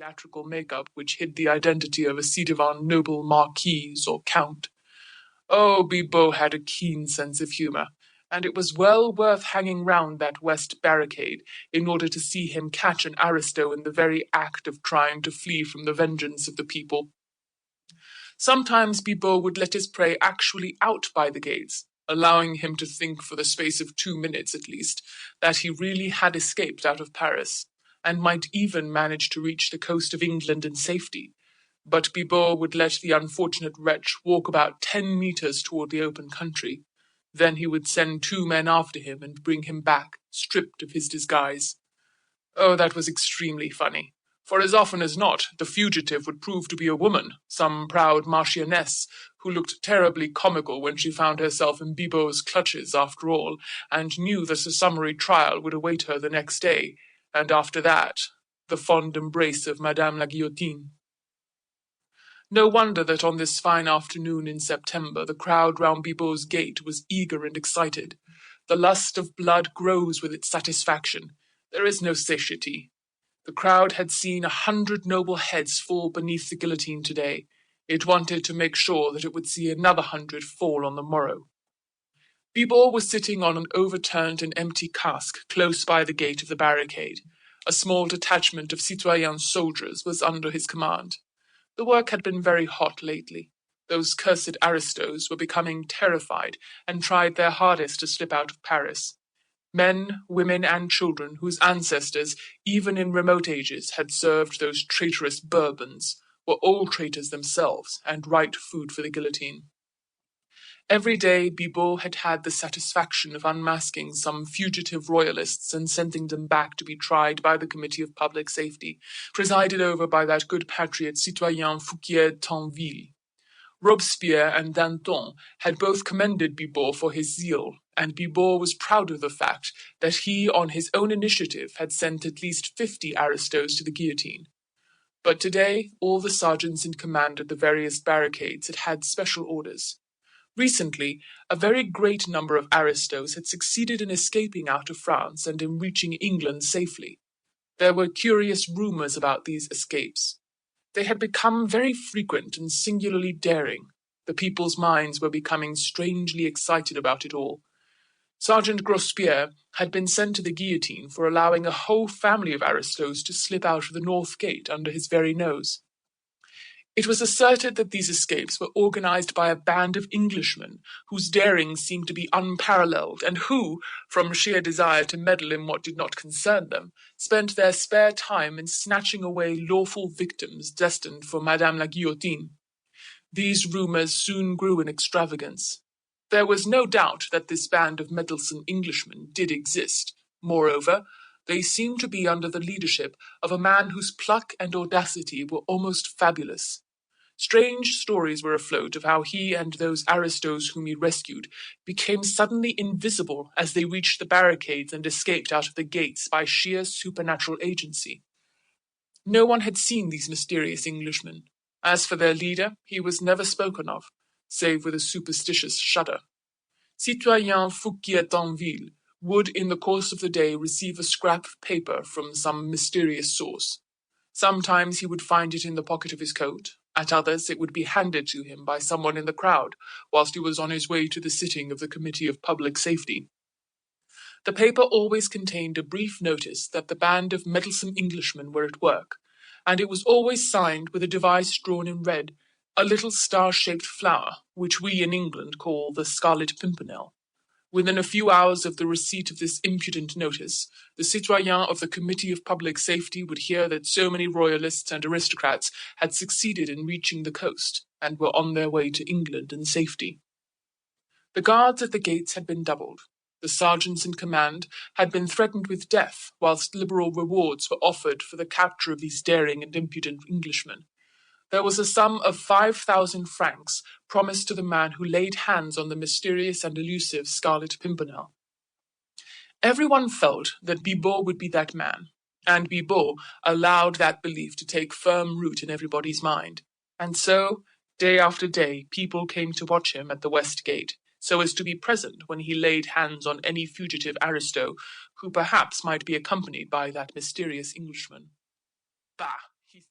theatrical makeup which hid the identity of a ci-devant noble marquise or count. Oh, Bibot had a keen sense of humour, and it was well worth hanging round that west barricade in order to see him catch an aristo in the very act of trying to flee from the vengeance of the people. Sometimes Bibot would let his prey actually out by the gates, allowing him to think for the space of 2 minutes at least that he really had escaped out of Paris, and might even manage to reach the coast of England in safety. But Bibot would let the unfortunate wretch walk about 10 meters toward the open country. Then he would send 2 men after him and bring him back, stripped of his disguise. Oh, that was extremely funny, for as often as not the fugitive would prove to be a woman, some proud marchioness, who looked terribly comical when she found herself in Bibot's clutches after all, and knew that a summary trial would await her the next day, and after that, the fond embrace of Madame la Guillotine. No wonder that on this fine afternoon in September the crowd round Bibot's gate was eager and excited. The lust of blood grows with its satisfaction. There is no satiety. The crowd had seen 100 noble heads fall beneath the guillotine today. It wanted to make sure that it would see another 100 fall on the morrow. Bibot was sitting on an overturned and empty cask close by the gate of the barricade. A small detachment of citoyen soldiers was under his command. The work had been very hot lately. Those cursed aristos were becoming terrified and tried their hardest to slip out of Paris. Men, women, and children whose ancestors, even in remote ages, had served those traitorous Bourbons, were all traitors themselves and right food for the guillotine. Every day Bibot had had the satisfaction of unmasking some fugitive royalists and sending them back to be tried by the Committee of Public Safety, presided over by that good patriot citoyen Fouquier-Tinville. Robespierre and Danton had both commended Bibot for his zeal, and Bibot was proud of the fact that he, on his own initiative, had sent at least 50 aristos to the guillotine. But today all the sergeants in command at the various barricades had had special orders. Recently, a very great number of aristos had succeeded in escaping out of France and in reaching England safely. There were curious rumours about these escapes. They had become very frequent and singularly daring. The people's minds were becoming strangely excited about it all. Sergeant Grospierre had been sent to the guillotine for allowing a whole family of aristos to slip out of the North Gate under his very nose. It was asserted that these escapes were organized by a band of Englishmen, whose daring seemed to be unparalleled, and who, from sheer desire to meddle in what did not concern them, spent their spare time in snatching away lawful victims destined for Madame la Guillotine. These rumours soon grew in extravagance. There was no doubt that this band of meddlesome Englishmen did exist. Moreover, they seemed to be under the leadership of a man whose pluck and audacity were almost fabulous. Strange stories were afloat of how he and those aristos whom he rescued became suddenly invisible as they reached the barricades and escaped out of the gates by sheer supernatural agency. No one had seen these mysterious Englishmen. As for their leader, he was never spoken of, save with a superstitious shudder. Citoyen Fouquier-Tinville would in the course of the day receive a scrap of paper from some mysterious source. Sometimes he would find it in the pocket of his coat, at others it would be handed to him by someone in the crowd, whilst he was on his way to the sitting of the Committee of Public Safety. The paper always contained a brief notice that the band of meddlesome Englishmen were at work, and it was always signed with a device drawn in red, a little star-shaped flower, which we in England call the Scarlet Pimpernel. Within a few hours of the receipt of this impudent notice, the citoyen of the Committee of Public Safety would hear that so many royalists and aristocrats had succeeded in reaching the coast, and were on their way to England in safety. The guards at the gates had been doubled. The sergeants in command had been threatened with death, whilst liberal rewards were offered for the capture of these daring and impudent Englishmen. There was a sum of 5,000 francs promised to the man who laid hands on the mysterious and elusive Scarlet Pimpernel. Everyone felt that Bibot would be that man, and Bibot allowed that belief to take firm root in everybody's mind. And so, day after day, people came to watch him at the West Gate, so as to be present when he laid hands on any fugitive aristo who perhaps might be accompanied by that mysterious Englishman. Bah!